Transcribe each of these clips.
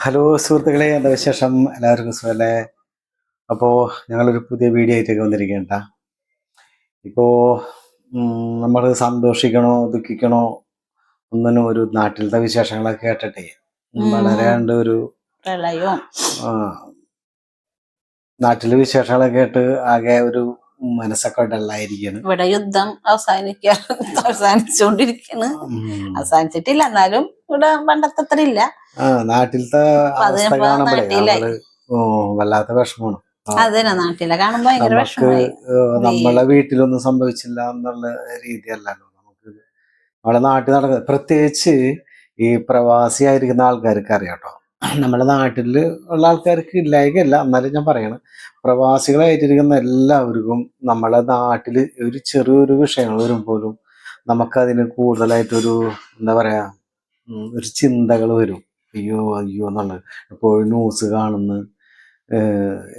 Hello സുഹൃത്തുക്കളെ, എന്താ വിശേഷം? എല്ലാവർക്കും സുഖല്ലേ? അപ്പോൾ ഞങ്ങളൊരു പുതിയ വീഡിയോ ആയിട്ടൊക്കെ വന്നിരിക്കണ്ട. ഇപ്പോൾ നമ്മൾ സന്തോഷിക്കണോ ദുഃഖിക്കണോ ഒന്നിനും ഒരു നാട്ടിലത്തെ വിശേഷങ്ങളൊക്കെ കേട്ടിട്ടേ വളരെ ഉണ്ട് ഒരു പ്രളയവും നാട്ടിലെ വിശേഷങ്ങളൊക്കെ കേട്ട് ആകെ ഒരു മനസ്സൊക്കെ ഡള്ളായിരിക്കാണ്. ഇവിടെ യുദ്ധം അവസാനിച്ചുകൊണ്ടിരിക്കാണ്. അവസാനിച്ചിട്ടില്ല, എന്നാലും ഇവിടെ പണ്ടത്തെ അത്ര ഇല്ല. നാട്ടിലത്തെ അവസ്ഥ കാണുമ്പോഴേ നമ്മള് വല്ലാത്ത വിഷമമാണ്. അതന്നെ, നാട്ടിലെ കാണുമ്പോ ഭയങ്കര വിഷമമായി. നമ്മളെ വീട്ടിലൊന്നും സംഭവിച്ചില്ല എന്നുള്ള രീതിയല്ലല്ലോ നമുക്ക് നമ്മളെ നാട്ടിൽ നടക്കുന്നത്. പ്രത്യേകിച്ച് ഈ പ്രവാസിയായിരിക്കുന്ന ആൾക്കാർക്ക് അറിയാട്ടോ. നമ്മുടെ നാട്ടിൽ ഉള്ള ആൾക്കാർക്ക് ഇല്ലായകല്ല, എന്നാലും ഞാൻ പറയണം, പ്രവാസികളായിട്ടിരിക്കുന്ന എല്ലാവർക്കും നമ്മളെ നാട്ടിൽ ഒരു ചെറിയൊരു വിഷയങ്ങൾ വരുമ്പോഴും നമുക്കതിന് കൂടുതലായിട്ടൊരു എന്താ പറയാ ഒരു ചിന്തകൾ വരും. അയ്യോ അയ്യോ എന്നുള്ളത്. എപ്പോഴും ന്യൂസ് കാണുന്നു,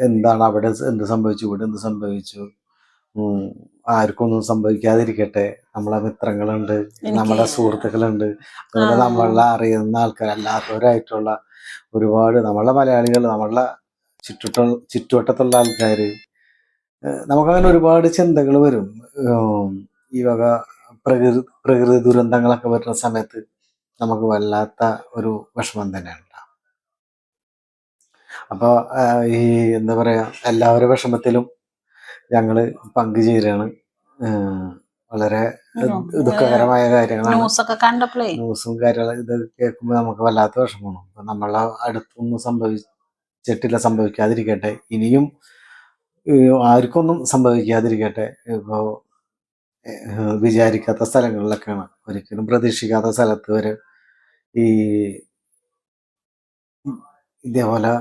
എന്താണ് അവിടെ എന്ത് സംഭവിച്ചു, ഇവിടെ എന്ത് സംഭവിച്ചു, ആർക്കൊന്നും സംഭവിക്കാതിരിക്കട്ടെ. നമ്മളെ മിത്രങ്ങളുണ്ട്, നമ്മളെ സുഹൃത്തുക്കളുണ്ട്, അതുപോലെ നമ്മളെ അറിയുന്ന ആൾക്കാർ അല്ലാത്തവരായിട്ടുള്ള ഒരുപാട് നമ്മളെ മലയാളികൾ, നമ്മളെ ചുറ്റുവട്ടത്തുള്ള ആൾക്കാർ, നമുക്കങ്ങനെ ഒരുപാട് ചിന്തകൾ വരും. ഈ വക പ്രകൃതി ദുരന്തങ്ങളൊക്കെ വരുന്ന സമയത്ത് നമുക്ക് വല്ലാത്ത ഒരു വിഷമം തന്നെയാണ്. അപ്പോൾ ഈ എന്താ പറയാ, എല്ലാവരുടെ വിഷമത്തിലും ഞങ്ങള് പങ്കുചേരുകയാണ്. വളരെ ദുഃഖകരമായ കാര്യങ്ങളാണ്. ന്യൂസും കാര്യങ്ങളും ഇത് കേൾക്കുമ്പോൾ നമുക്ക് വല്ലാത്ത വിഷമമാണ്. അപ്പൊ നമ്മളെ അടുത്തൊന്നും സംഭവിക്കാതിരിക്കട്ടെ. ഇനിയും ആർക്കൊന്നും സംഭവിക്കാതിരിക്കട്ടെ. ഇപ്പോ വിചാരിക്കാത്ത സ്ഥലങ്ങളിലൊക്കെയാണ്, ഒരിക്കലും പ്രതീക്ഷിക്കാത്ത സ്ഥലത്ത് വരെ ഈ ഇതേപോലെ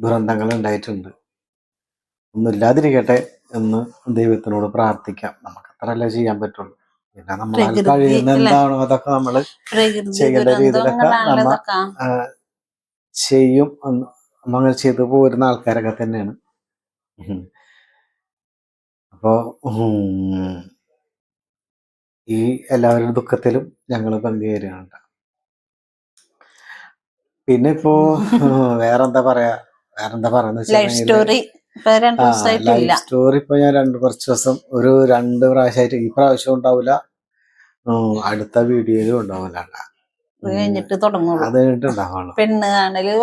ദുരന്തങ്ങൾ ഉണ്ടായിട്ടുണ്ട്. ഒന്നുമില്ലാതിരിക്കട്ടെ എന്ന് ദൈവത്തിനോട് പ്രാർത്ഥിക്കാം. നമുക്ക് അത്രയല്ലേ ചെയ്യാൻ പറ്റുള്ളൂ. പിന്നെ നമ്മളാൽ കഴിയുന്ന എന്താണോ അതൊക്കെ നമ്മൾ ചെയ്യേണ്ട രീതിയിലൊക്കെ നമ്മ ചെയ്യും. അങ്ങനെ ചെയ്തു പോരുന്ന ആൾക്കാരൊക്കെ തന്നെയാണ്. അപ്പോ ഈ എല്ലാവരുടെ ദുഃഖത്തിലും ഞങ്ങൾ പങ്കുചേരുകയാണ്. പിന്നെ ഇപ്പോ വേറെന്താ പറയുന്നത് ലൈഫ് സ്റ്റോറി ഇപ്പൊ ഞാൻ കുറച്ച് ദിവസം ഒരു 2 പ്രാവശ്യമായിട്ട്, ഈ പ്രാവശ്യം ഉണ്ടാവില്ല, അടുത്ത വീഡിയോയിലും ഉണ്ടാവില്ല. അത് കഴിഞ്ഞിട്ട് തുടങ്ങുള്ളൂ. അത് കഴിഞ്ഞിട്ടുണ്ടാവുള്ളൂ. പെണ്ണ് കാണല്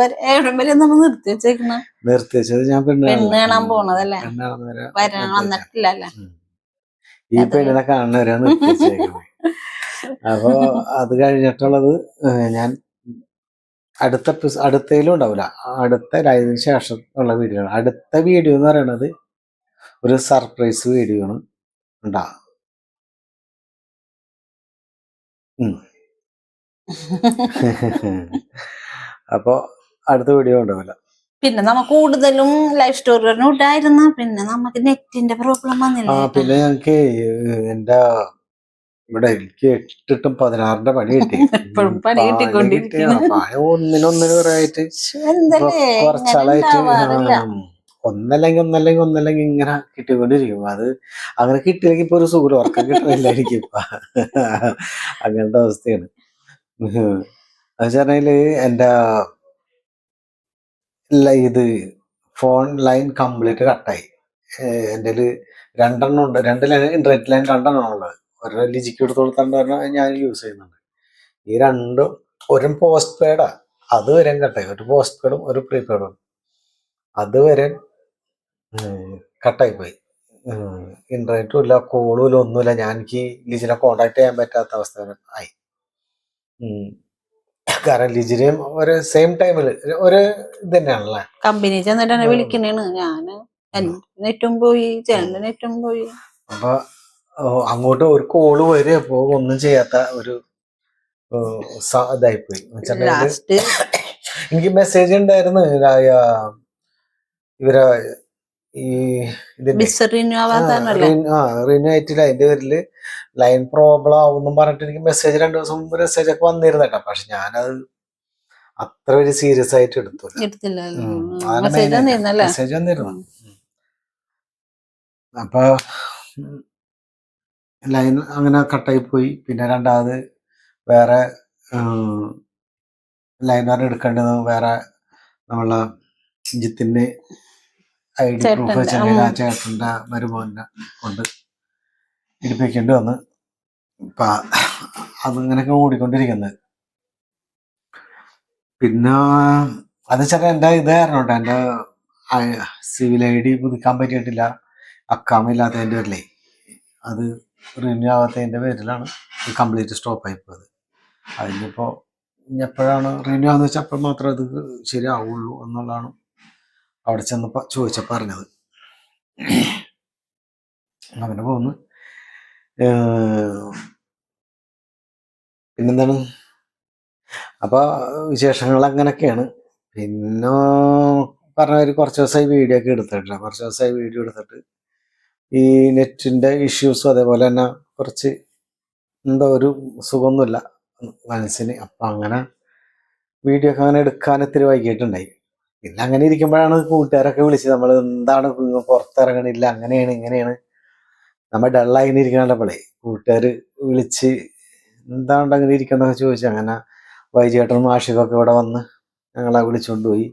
നിർത്തിവെച്ചത് ഞാൻ പെണ്ണ് കാണാൻ പോണതല്ലേ, വന്നിട്ടില്ലല്ലേ. ഈ പെണ്ണിനെ കാണുന്നവരെ നിർത്തിവെച്ചേക്കുന്നത്. അപ്പൊ അത് കഴിഞ്ഞിട്ടുള്ളത് ഞാൻ അടുത്തതിലും ഉണ്ടാവില്ല, അടുത്ത ലൈവിന് ശേഷം ഉള്ള വീഡിയോ ആണ്. അടുത്ത വീഡിയോ എന്ന് പറയുന്നത് ഒരു സർപ്രൈസ് വീഡിയോ ആണ് ഉണ്ടാവുക. അപ്പൊ അടുത്ത വീഡിയോ ഉണ്ടാവില്ല. പിന്നെ നമുക്ക് കൂടുതലും ലൈഫ് സ്റ്റോറി ഉണ്ടായിരുന്നു. പിന്നെ നമുക്ക് നെറ്റിന്റെ പ്രോബ്ലം വന്നില്ല. പിന്നെ ഞങ്ങക്ക് എന്റെ ഇവിടെ എനിക്ക് 8-ട്ടും 16ന്റെ പണി കിട്ടി. പണി കിട്ടിക്കൊണ്ടിരിക്കുന്നു. ഒന്നിനൊന്നിനൊരായിട്ട് കുറച്ചാളായിട്ട് ഒന്നല്ലെങ്കിൽ ഇങ്ങനെ കിട്ടിക്കൊണ്ടിരിക്കും. അത് അങ്ങനെ കിട്ടിയില്ലെങ്കിൽ ഇപ്പൊ ഒരു സുഖം ഉറക്കം കിട്ടണില്ലായിരിക്കും ഇപ്പൊ. അങ്ങനത്തെ അവസ്ഥയാണ്. അത് പറഞ്ഞാല് എന്റെ ഇത് ഫോൺ ലൈൻ കംപ്ലീറ്റ് കട്ടായി. എൻ്റെ 2 ഉണ്ട്, 2 ലൈൻ, ഇന്റർനെറ്റ് ലൈൻ 2 ഉള്ളത്. ഒരെണ്ണം ലിജിക്ക് എടുത്ത് കൊടുത്തോണ്ട് ഞാൻ യൂസ് ചെയ്യുന്നുണ്ട്. ഈ 2ഉം ഒരു പോസ്റ്റ് പെയ്ഡാ, അതുവരെ കട്ടായി. ഒരു പോസ്റ്റ് പെയ്ഡും ഒരു പ്രീപെയ്ഡും അതുവരെ കട്ടായി പോയി. ഇന്റർനെറ്റും ഇല്ല, കോളും ഇല്ല, ഒന്നുമില്ല. ഞാൻ എനിക്ക് ലിജിനെ കോണ്ടാക്ട് ചെയ്യാൻ പറ്റാത്ത അവസ്ഥ ആയി. കാരണം ലിജിനെയും ഒരു സെയിം ടൈമില് ഒരു ഇത് തന്നെയാണല്ലേ, കമ്പനി ചെന്നിട്ട് വിളിക്കണേണ്. ഞാന് നെറ്റും പോയി, ചേട്ടന്റെ നെറ്റും പോയി. അപ്പൊ അങ്ങോട്ട് ഒരു കോള് വരെയപ്പോ ഒന്നും ചെയ്യാത്ത ഒരു ഇതായിപ്പോയി. എനിക്ക് മെസ്സേജ് ഉണ്ടായിരുന്നു ഇവരെ ഈ റിന്യൂ ആയിട്ടില്ല, അതിന്റെ പേരില് ലൈൻ പ്രോബ്ലം ആവും പറഞ്ഞിട്ട് എനിക്ക് മെസ്സേജ് 2 ദിവസം മുമ്പ് മെസ്സേജ് ഒക്കെ വന്നിരുന്നു കേട്ടോ. പക്ഷെ ഞാനത് അത്ര ഒരു സീരിയസ് ആയിട്ട് എടുത്തില്ല. മെസ്സേജ് വന്നിരുന്നു. അപ്പൊ ലൈൻ അങ്ങനെ കട്ടായി പോയി. പിന്നെ രണ്ടാമത് വേറെ ലൈനർ എടുക്കേണ്ടത് വേറെ നമ്മളെ ജിത്തിന് ID പ്രൂഫ് ചേട്ടൻ്റെ, വെച്ചെങ്കിൽ ആ ചേട്ടൻ്റെ മരുമോനെ കൊണ്ട് ഇടിപ്പിക്കേണ്ടി വന്ന്. ഇപ്പം അതിങ്ങനെയൊക്കെ ഓടിക്കൊണ്ടിരിക്കുന്നത്. പിന്നെ അത് ചേട്ടാ എൻ്റെ ഇതായിരുന്നു കേട്ടോ, എൻ്റെ സിവിൽ ID പുതുക്കാൻ പറ്റിയിട്ടില്ല, അക്കാമില്ലാത്തതിൻ്റെ പേരിലേ. അത് റിന്യൂ ആവാത്തതിൻ്റെ പേരിലാണ് കംപ്ലീറ്റ് സ്റ്റോപ്പായി പോയത്. അതിനിപ്പോൾ ഇനി എപ്പോഴാണ് റിന്യൂ ആണെന്ന് വെച്ചാൽ അപ്പോൾ മാത്രമേ അത് ശരിയാവുള്ളൂ എന്നുള്ളതാണ് അവിടെ ചെന്നപ്പോൾ ചോദിച്ചപ്പോൾ പറഞ്ഞത്. അങ്ങനെ പോകുന്നു. പിന്നെന്താണ്, അപ്പോൾ വിശേഷങ്ങൾ അങ്ങനെയൊക്കെയാണ്. പിന്നെ പറഞ്ഞ കുറച്ച് ദിവസമായി വീഡിയോ ഒക്കെ എടുത്തിട്ടില്ല. കുറച്ച് ദിവസമായി വീഡിയോ എടുത്തിട്ട് ഈ നെറ്റിൻ്റെ ഇഷ്യൂസും അതേപോലെ തന്നെ കുറച്ച് എന്താ ഒരു സുഖമൊന്നുമില്ല മനസ്സിന്. അപ്പം അങ്ങനെ വീഡിയോ ഒക്കെ അങ്ങനെ എടുക്കാൻ ഇത്തിരി വൈകിട്ടുണ്ടായി. പിന്നെ അങ്ങനെ ഇരിക്കുമ്പോഴാണ് കൂട്ടുകാരൊക്കെ വിളിച്ച്, നമ്മൾ എന്താണ് പുറത്തിറങ്ങണില്ല, അങ്ങനെയാണ് ഇങ്ങനെയാണ് നമ്മൾ ഡള്ളായിങ്ങനെ ഇരിക്കണപ്പോഴേ കൂട്ടുകാർ വിളിച്ച് എന്താണ് അങ്ങനെ ഇരിക്കുന്നതൊക്കെ ചോദിച്ചു. അങ്ങനെ വൈചേട്ടനും ആഷിഖൊക്കെ ഇവിടെ വന്ന് ഞങ്ങളെ വിളിച്ചുകൊണ്ട് പോയി.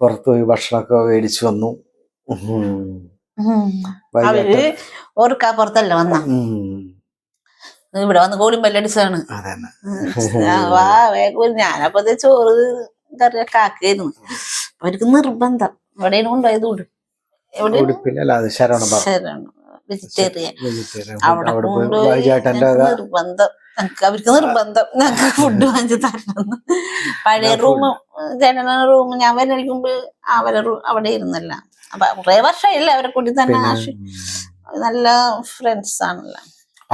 പുറത്ത് പോയി ഭക്ഷണമൊക്കെ മേടിച്ചു വന്നു. അവര് ഓർക്കാപ്പുറത്തല്ല വന്ന, ഇവിടെ വന്ന് കോളിയും ബെല്ലടിച്ചാണ്. വാ വേഗം. ഞാനപ്പോ ചോറ് കറിയൊക്കെ ആക്കിയായിരുന്നു. അവർക്ക് നിർബന്ധം എവിടെയും കൊണ്ടുപോയത് വെജിറ്റേറിയൻ. അവിടെ നിർബന്ധം, അവർക്ക് നിർബന്ധം ഞങ്ങൾക്ക് ഫുഡ് വാങ്ങിച്ച് തരണം. പഴയ റൂം, ജനന റൂം ഞാൻ വരുന്നതിന് അവരെ അവിടെ ഇരുന്നല്ല. അപ്പൊ കുറെ വർഷമായില്ല അവരെ കൂടി തന്നെ. നല്ല ഫ്രണ്ട്സ് ആണല്ലോ.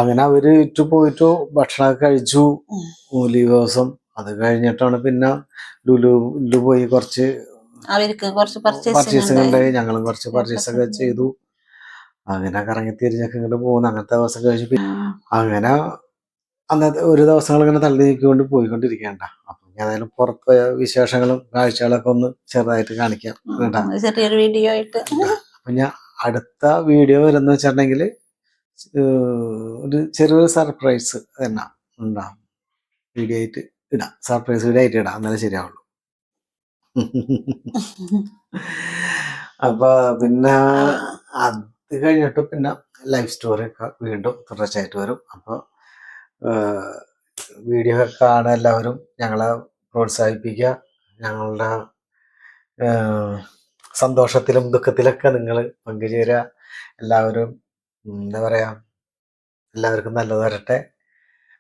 അങ്ങനെ അവര് പോയിട്ട് ഭക്ഷണമൊക്കെ കഴിച്ചു ലീവ് ദിവസം. അത് കഴിഞ്ഞിട്ടാണ് പിന്നെ ലുലു പോയി കുറച്ച് അവർക്ക് കുറച്ച് പർച്ചേസിങ് ഉണ്ടായി. ഞങ്ങളും കുറച്ച് പർച്ചേസ് ഒക്കെ ചെയ്തു. അങ്ങനെ കറങ്ങി തിരിഞ്ഞൊക്കെ ഇങ്ങോട്ട് പോകുന്നു. അങ്ങനത്തെ ദിവസം കഴിച്ചു. അങ്ങനെ അന്നത്തെ ഒരു ദിവസങ്ങൾ ഇങ്ങനെ തള്ളി നീക്കിക്കൊണ്ട് പോയിക്കൊണ്ടിരിക്കേണ്ട. അപ്പൊ ഏതായാലും പുറത്ത് പോയ വിശേഷങ്ങളും കാഴ്ചകളൊക്കെ ഒന്ന് ചെറുതായിട്ട് കാണിക്കാം കേട്ടാ, ചെറിയൊരു വീഡിയോ ആയിട്ട്. അപ്പൊ ഞാൻ അടുത്ത വീഡിയോ വരുന്ന വെച്ചിട്ടുണ്ടെങ്കിൽ ഒരു ചെറിയൊരു സർപ്രൈസ് തന്നെ ഉണ്ടാവും. വീഡിയോ ആയിട്ട് ഇടാം, സർപ്രൈസ് വീഡിയോ ആയിട്ട് ഇടാം, എന്നാലും ശരിയാവുള്ളൂ. അപ്പൊ പിന്നെ അത് കഴിഞ്ഞിട്ട് പിന്നെ ലൈഫ് സ്റ്റോറി ഒക്കെ വീണ്ടും തുടർച്ചയായിട്ട് വരും. അപ്പോൾ വീഡിയോ ഒക്കെ കാണാൻ എല്ലാവരും ഞങ്ങളെ പ്രോത്സാഹിപ്പിക്കുക. ഞങ്ങളുടെ സന്തോഷത്തിലും ദുഃഖത്തിലൊക്കെ നിങ്ങൾ പങ്കുചേരുക. എല്ലാവരും എന്താ പറയുക, എല്ലാവർക്കും നല്ലത് വരട്ടെ.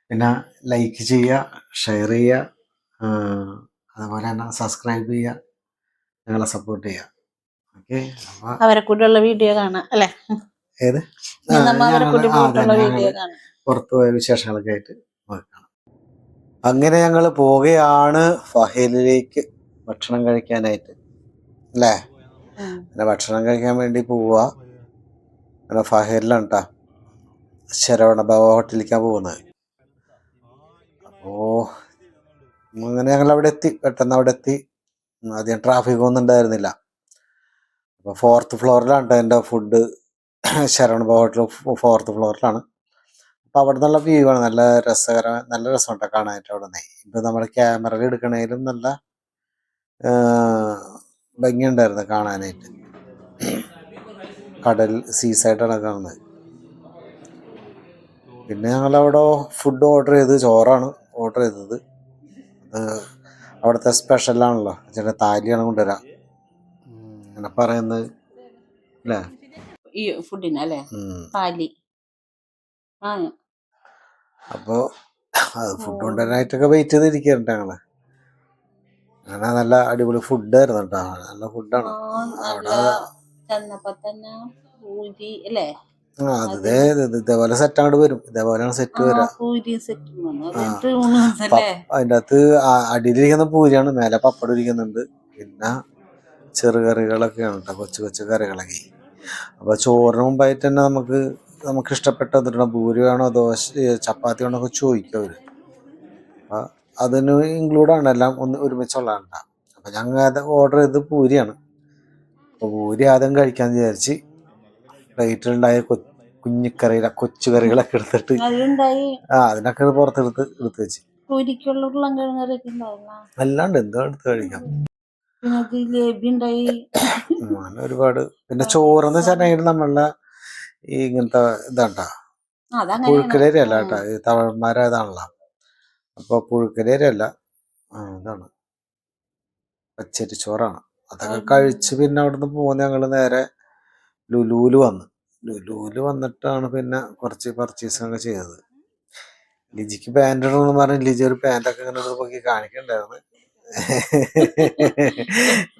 പിന്നെ ലൈക്ക് ചെയ്യുക, ഷെയർ ചെയ്യുക, അതുപോലെ തന്നെ സബ്സ്ക്രൈബ് ചെയ്യുക, ഞങ്ങളെ സപ്പോർട്ട് ചെയ്യുക. ഓക്കെ, അവരെ കൂടെയുള്ള വീഡിയോ കാണാം അല്ലേ? ഏത് പുറത്തു പോയ വിശേഷങ്ങളൊക്കെ ആയിട്ട് നോക്കണം. അങ്ങനെ ഞങ്ങൾ പോവുകയാണ് ഫഹേലിലേക്ക് ഭക്ഷണം കഴിക്കാനായിട്ട് അല്ലേ. അങ്ങനെ ഭക്ഷണം കഴിക്കാൻ വേണ്ടി പോവുക. അങ്ങനെ ഫഹേലിലാണ് കേട്ടോ, ശരവണ ഭവ ഹോട്ടലിലേക്കാണ് പോകുന്നത്. അപ്പോൾ അങ്ങനെ ഞങ്ങൾ അവിടെ എത്തി, പെട്ടെന്ന് അവിടെ എത്തി. അധികം ട്രാഫിക് ഒന്നും ഉണ്ടായിരുന്നില്ല. അപ്പോൾ 4th ഫ്ലോറിലാണ് കേട്ടോ എൻ്റെ ഫുഡ്. ശരവണ ഭവ ഹോട്ടൽ 4th ഫ്ലോറിലാണ്. അപ്പോൾ അവിടെ നിന്നുള്ള വ്യൂ ആണ് നല്ല രസകരം, നല്ല രസമുണ്ട് കാണാനായിട്ട് അവിടെ നിന്ന്. ഇപ്പോൾ നമ്മൾ ക്യാമറയിൽ എടുക്കണേലും നല്ല ഭംഗിയുണ്ടായിരുന്നു കാണാനായിട്ട്. കടൽ സീസൈഡാണ് കാണുന്നത്. പിന്നെ ഞങ്ങളവിടെ ഫുഡ് ഓർഡർ ചെയ്ത്, ചോറാണ് ഓർഡർ ചെയ്തത്. അവിടുത്തെ സ്പെഷ്യലാണല്ലോ, ചേട്ടാ താലിയാണ് കൊണ്ടുവരാം അങ്ങനെ പറയുന്നത് അല്ലേ ഈ ഫുഡിനല്ലേ താലി. അപ്പോൾ അത് ഫുഡ് കൊണ്ടുവരാനായിട്ടൊക്കെ വെയിറ്റ് ചെയ്തിരിക്കുന്നുണ്ട് ഞങ്ങള്. അങ്ങനെ നല്ല അടിപൊളി ഫുഡായിരുന്നു കേട്ടോ, നല്ല ഫുഡാണ് അവിടെ. ഇതേപോലെ സെറ്റ് അങ്ങോട്ട് വരും, ഇതേപോലെയാണ് സെറ്റ് വരാം. അതിൻ്റെ അകത്ത് അടിയിലിരിക്കുന്ന പൂരിയാണ്, മേലെ പപ്പടം ഇരിക്കുന്നുണ്ട്. പിന്നെ ചെറുകറികളൊക്കെയാണ് കേട്ടോ, കൊച്ചു കൊച്ചു കറികളൊക്കെ. അപ്പോൾ ചോറിന് മുമ്പായിട്ട് തന്നെ നമുക്ക് ഇഷ്ടപ്പെട്ടത് പൂരി വേണോ ദോശ ചപ്പാത്തി വേണോ ഒക്കെ ചോദിക്കും അവർ. അപ്പം അതിന് ഇൻക്ലൂഡാണ്, എല്ലാം ഒരുമിച്ചുള്ളതാണ്. അപ്പം ഞങ്ങൾ അത് ഓർഡർ ചെയ്ത് പൂരിയാണ്. അപ്പോൾ പൂരി ആദ്യം കഴിക്കാമെന്ന് വിചാരിച്ച് പ്ലേറ്റിലുണ്ടായ കുഞ്ഞിക്കറിയില കൊച്ചു കറികളൊക്കെ എടുത്തിട്ട് അതിനൊക്കെ എടുത്ത് വെച്ച് പൊരിക്കുള്ള ഉരുളൻകിഴങ്ങൊക്കെ ഉണ്ടായിരുന്ന, അല്ലാണ്ട് എന്തോ എടുത്ത് കഴിക്കാം. പിന്നെ ജിലേബി ഉണ്ടായി. അങ്ങനെ ഒരുപാട്. പിന്നെ ചോറെന്ന് വെച്ചിട്ടുണ്ടെങ്കിൽ നമ്മളുടെ ഈ ഇങ്ങനത്തെ ഇതാട്ടാ, അതങ്ങനെയാണ്. പുഴുക്കലരി അല്ല കേട്ടാ, ഈ തമിഴന്മാരെ ഇതാണല്ലോ. അപ്പൊ പുഴുക്കലരി അല്ല, ഇതാണ് പച്ചരി ചോറാണ്. അതൊക്കെ കഴിച്ച് പിന്നെ അവിടുന്ന് പോകുന്ന ഞങ്ങള് നേരെ ലുലുവില് വന്നു. ലുലുവില് വന്നിട്ടാണ് പിന്നെ കുറച്ച് പർച്ചേസിങ് ചെയ്തത്. ലിജിക്ക് പാൻറ് ഇടണമെന്ന് പറഞ്ഞ് ലിജി ഒരു പാൻറ്റൊക്കെ ഇങ്ങനെ നോക്കി കാണിക്കണ്ടായിരുന്നു.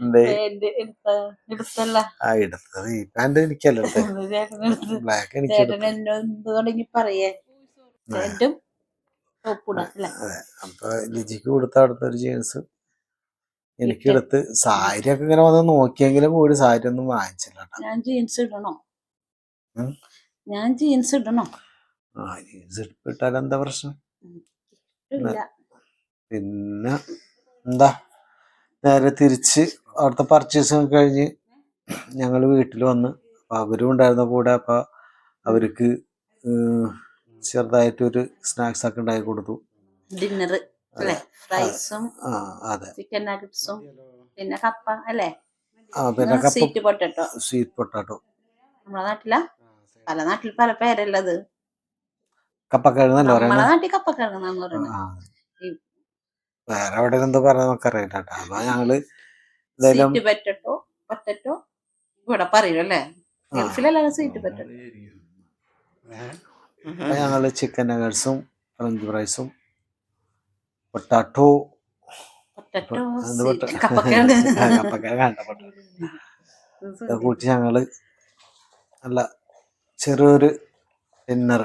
എന്തേ എടുത്തല്ല ആ എടുത്തത് ഈ പാൻറ് എനിക്കല്ല എടുത്തത്, ബ്ലാക്ക് എനിക്ക് എടുത്തത്. എന്ത് തുടങ്ങി പറയേ പാൻറ്റും ടോപ്പൂടാ അല്ലേ. അതെ, അപ്പൊ ലിജിക്ക് കൊടുത്ത അടുത്തൊരു ജീൻസ് എനിക്കെടുത്ത്. സാരി ഒക്കെ ഇങ്ങനെ വന്ന് നോക്കിയെങ്കിലും കൂടി സാരി ഒന്നും വാങ്ങിച്ചില്ല കേട്ടോ. ഞാൻ ജീൻസ് ഇടണോ? ഉം. ഞാൻ ജീൻസ് ഇടണോ? ജീൻസ് ഇട്ടാൽ എന്താ പ്രശ്നം? ഇല്ല. പിന്നെ എന്താ, നേരെ തിരിച്ച് അവിടുത്തെ പർച്ചേസിങ് കഴിഞ്ഞ് ഞങ്ങൾ വീട്ടിൽ വന്ന്. അപ്പൊ അവരും ഉണ്ടായിരുന്ന കൂടെ. അപ്പൊ അവർക്ക് ചെറുതായിട്ടൊരു സ്നാക്സ് ഒക്കെ ഉണ്ടാക്കി കൊടുത്തു. ഡിന്നർ അല്ലേ, ഫ്രൈസും അതെ, ചിക്കൻ നഗറ്റ്സും പിന്നെ കപ്പ അല്ലേ. പിന്നെ സ്വീറ്റ് പൊട്ടറ്റോ. Sweet potato. നമ്മളെ നാട്ടിലാ, പല നാട്ടിൽ പല പേരല്ലത്. കപ്പക്കിഴങ്ങല്ല നമ്മളെ നാട്ടിൽ കപ്പക്കിഴങ്ങാന്ന് പറയുന്നത്. വേറെ എവിടെ എന്തോ പറയാൻ നമുക്കറിയില്ല കേട്ടോ. അപ്പൊ ഞങ്ങള് സ്വീറ്റ് പൊട്ടറ്റോ, പൊട്ടറ്റോ ഇവിടെ പറയൂ അല്ലേ. ഗൾഫിലല്ല സ്വീറ്റ് പൊട്ടറ്റോ. ഞങ്ങള് ചിക്കൻ നഗറ്റ്സും ഫ്രഞ്ച് ഫ്രൈസും പൊട്ടാറ്റോ കൂട്ടി ഞങ്ങള് നല്ല ചെറിയൊരു ഡിന്നർ.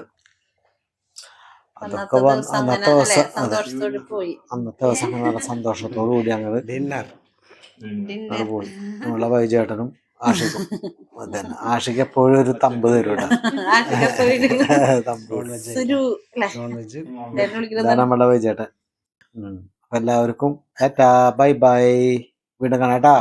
അതൊക്കെ അന്നത്തെ ദിവസം, അന്നത്തെ ദിവസം നല്ല സന്തോഷത്തോടു കൂടി ഞങ്ങള് ഡിന്നർ പോയി. നമ്മളെ വൈചേട്ടനും ആഷിക്കും. അതന്നെ, ആഷിക്ക് എപ്പോഴും ഒരു തമ്പ് തരും. ഇതാണ് നമ്മളെ വൈചേട്ടൻ. അപ്പൊ എല്ലാവർക്കും ബൈ ബൈ, വീണ്ടും കാണാട്ടാ.